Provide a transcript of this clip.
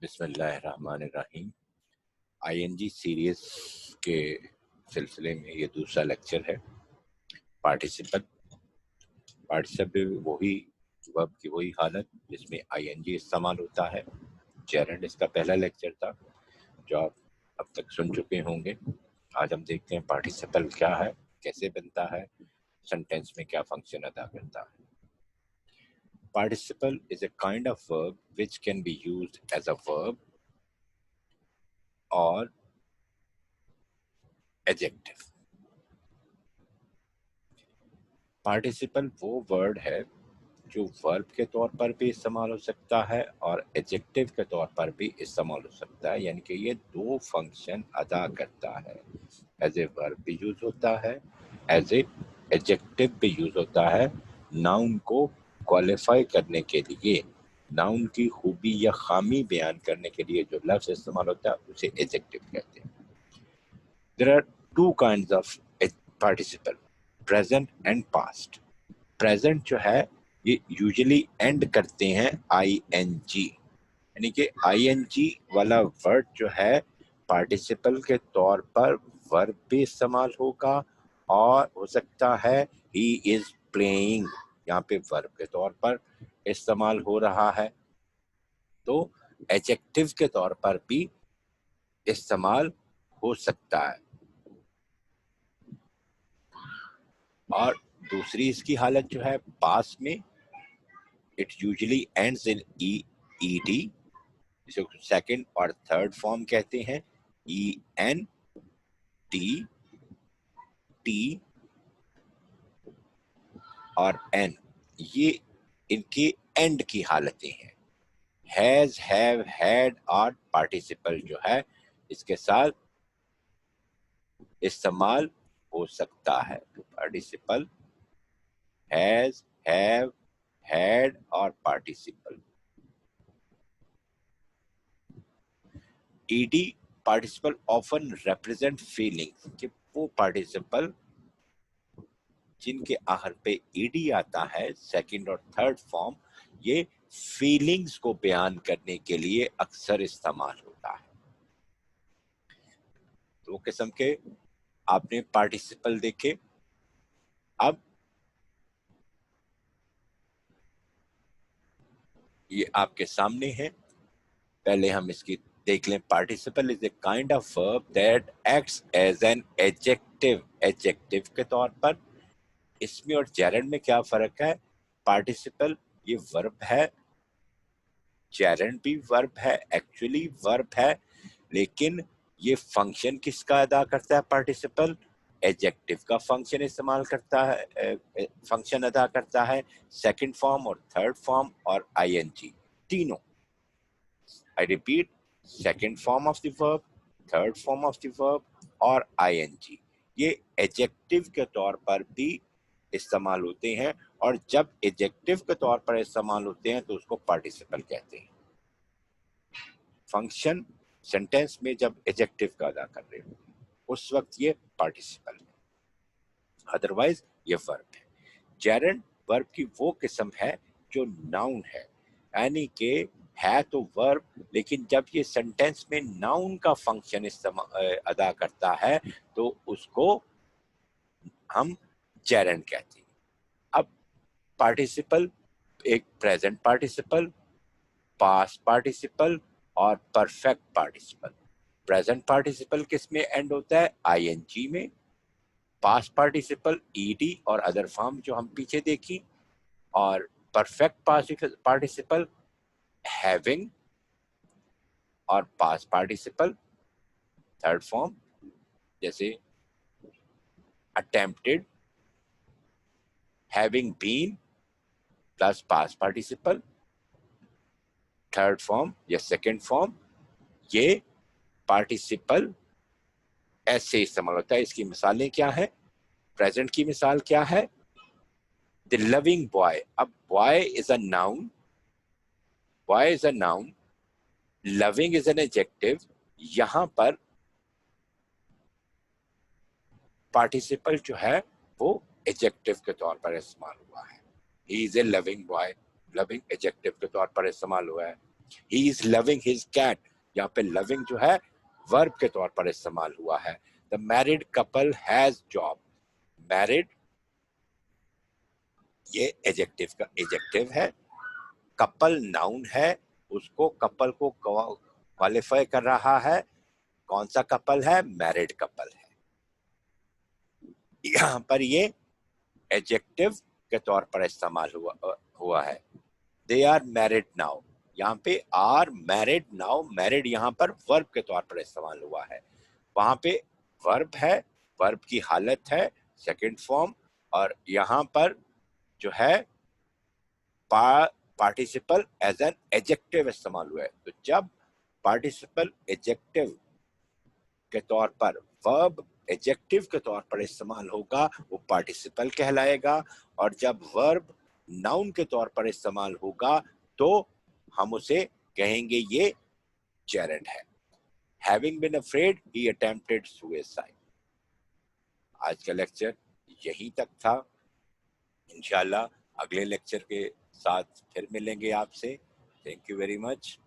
बिस्मिल्लाहिर्रहमानिर्रहीम। ING series के सिलसिले में ये दूसरा लेक्चर है। पार्टिसिपल वही वर्ब की वही हालत जिसमें आईएनजी इस्तेमाल होता है। जेरेंड इसका पहला लेक्चर था जो आप अब तक सुन चुके होंगे। आज हम देखते हैं पार्टिसिपल क्या है, कैसे बनता है, सेंटेंस में क्या फंक्शन अदा करता है। Participle is a kind of verb which can be used as a verb or adjective. Participle वो वर्ड है जो वर्ब के तौर पर भी इस्तेमाल हो सकता है और एडजेक्टिव के तौर पर भी इस्तेमाल हो सकता है, यानी कि ये दो फंक्शन अदा करता है। एज ए वर्ब भी यूज होता है, एज ए एडजेक्टिव भी यूज होता है। नाउन को क्वालिफाई करने के लिए, नाउन की खूबी या खामी बयान करने के लिए जो लफ्ज इस्तेमाल होता है उसे एडजेक्टिव कहते हैं। There are two kinds of participle, present and past. Present जो है ये यूजुअली एंड करते हैं आईएनजी, यानी कि आईएनजी वाला वर्ड जो है पार्टिसिपल के तौर पर वर्ब भी इस्तेमाल होगा और हो सकता है ही इज प्लेइंग, यहाँ पे वर्ब के तौर पर इस्तेमाल हो रहा है, तो एडजेक्टिव के तौर पर भी इस्तेमाल हो सकता है। और दूसरी इसकी हालत जो है पास्ट में, it usually ends in ED, जिसे सेकंड और थर्ड फॉर्म कहते हैं, ई एन टी टी और एन, ये इनके एंड की हालतें हैं। हैज, हैव, हैड और पार्टिसिपल जो है इसके साथ इस्तेमाल हो सकता है। पार्टिसिपल हैज, हैव, हैड और participle. ED participle often represent feelings, कि वो पार्टिसिपल जिनके आखिर पे ईडी आता है, सेकंड और थर्ड फॉर्म, ये फीलिंग्स को बयान करने के लिए अक्सर इस्तेमाल होता है। दो किस्म के आपने पार्टिसिपल देखे। अब ये आपके सामने है, पहले हम इसकी देख लें। Participle is a kind of verb that acts as an adjective, adjective के तौर पर। इसमें और जेरेंड में क्या फर्क है? पार्टिसिपल ये वर्ब है, जेरेंड भी वर्ब है, एक्चुअली वर्ब है, लेकिन ये फंक्शन किसका अदा करता है? पार्टिसिपल एडजेक्टिव का फंक्शन इस्तेमाल करता है, फंक्शन अदा करता है। सेकंड फॉर्म और थर्ड फॉर्म और आईएनजी तीनों। I repeat, second form of the verb, third form of the verb और आईएनजी, ये एडजेक्टिव के तौर पर भी इस्तेमाल होते हैं, और जब एडजेक्टिव के तौर पर इस्तेमाल होते हैं तो उसको पार्टिसिपल कहते हैं। फंक्शन सेंटेंस में जब एडजेक्टिव का अदा कर रहे हो उस वक्त ये पार्टिसिपल है, अदरवाइज ये वर्ब है। जेरेंड वर्ब की वो किस्म है जो नाउन है, यानी कि है तो वर्ब, लेकिन जब ये सेंटेंस में नाउन का फंक्शन अदा करता है तो उसको हम जेरेंड कहते हैं। अब पार्टिसिपल एक प्रेजेंट पार्टिसिपल, पास्ट पार्टिसिपल और परफेक्ट पार्टिसिपल। प्रेजेंट पार्टिसिपल किस में एंड होता है? आईएनजी में। पास्ट पार्टिसिपल ईडी और अदर फॉर्म जो हम पीछे देखी, और परफेक्ट पार्टिसिपल हैविंग और पास्ट पार्टिसिपल थर्ड फॉर्म, जैसे attempted, having been plus past participle third form या सेकंड फॉर्म। ये पार्टिसिपल ऐसे इस्तेमाल होता है। इसकी मिसालें क्या है? प्रेजेंट की मिसाल क्या है? The loving boy. अब boy is a noun, boy is a noun, loving is an adjective. यहां पर पार्टिसिपल जो है वो एडजेक्टिव के तौर पर इस्तेमाल हुआ है। He is a loving boy, loving adjective के तौर पर इस्तेमाल हुआ है। He is loving his cat, यहाँ पे लविंग जो है वर्ब के तौर पर इस्तेमाल हुआ है। The married couple has job, married ये एजेक्टिव है, कपल नाउन है, उसको कपल को क्वालिफाई कर रहा है। कौन सा कपल है? मैरिड कपल है। यहाँ पर ये एडजेक्टिव के तौर पर इस्तेमाल हुआ है। दे आर मैरिड नाउ, यहाँ पे आर मैरिड नाउ, मैरिड यहाँ पर वर्ब के तौर पर इस्तेमाल हुआ है। वहां पे वर्ब है, वर्ब की हालत है सेकंड फॉर्म, और यहाँ पर जो है पार्टिसिपल एज एन एडजेक्टिव इस्तेमाल हुआ है। तो जब पार्टिसिपल एडजेक्टिव के तौर पर वर्ब एडजेक्टिव के तौर पर इस्तेमाल होगा वो पार्टिसिपल कहलाएगा, और जब वर्ब नाउन के तौर पर इस्तेमाल होगा तो हम उसे कहेंगे ये जेरेंड है। Having been afraid, he attempted suicide. आज का लेक्चर यहीं तक था। इंशाल्लाह अगले लेक्चर के साथ फिर मिलेंगे आपसे। Thank you very much.